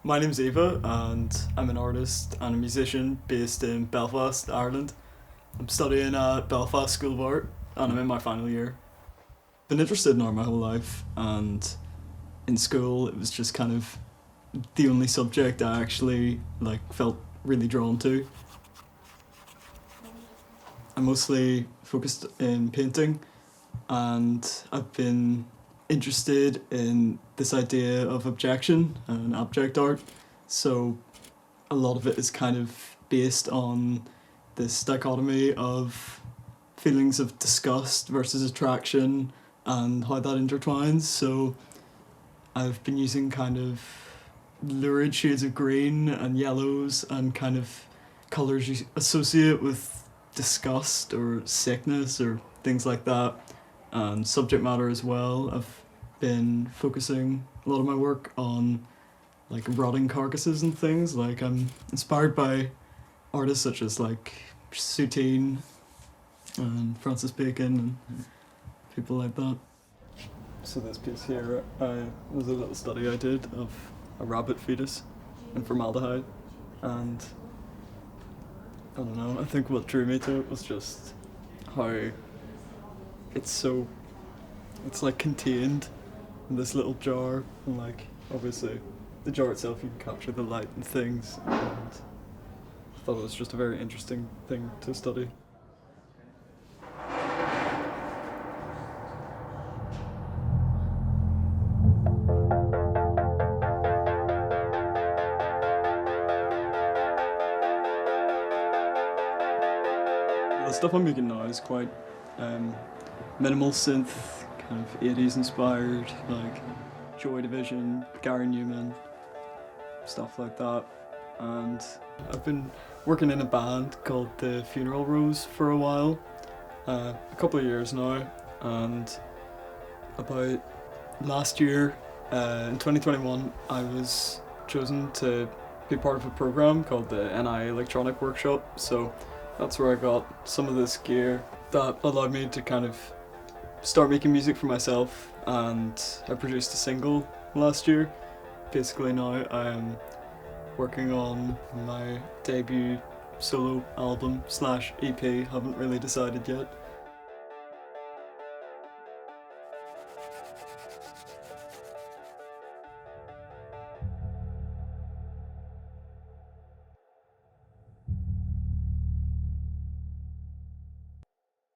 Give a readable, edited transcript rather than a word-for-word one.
My name's Eva, and I'm an artist and a musician based in Belfast, Ireland. I'm studying at Belfast School of Art, and I'm in my final year. Been interested in art my whole life, and in school it was just kind of the only subject I actually felt really drawn to. I'm mostly focused in painting, and I've been interested in this idea of objection and abstract art. So a lot of it is kind of based on this dichotomy of feelings of disgust versus attraction and how that intertwines. So I've been using kind of lurid shades of green and yellows and kind of colours you associate with disgust or sickness or things like that, and subject matter as well. I've been focusing a lot of my work on rotting carcasses and things. I'm inspired by artists such as Soutine and Francis Bacon and people like that. So this piece here was a little study I did of a rabbit fetus in formaldehyde, and I don't know, I think what drew me to it was just how it's contained in this little jar, and obviously the jar itself you can capture the light and things, and I thought it was just a very interesting thing to study. The stuff I'm making now is quite um, minimal synth, kind of 80s inspired, like Joy Division, Gary Newman, stuff like that. And I've been working in a band called the Funeral Rose for a while, a couple of years now, and about last year, in 2021, I was chosen to be part of a program called the NI Electronic Workshop. So that's where I got some of this gear that allowed me to kind of start making music for myself, and I produced a single last year. Basically now I'm working on my debut solo album slash EP, haven't really decided yet.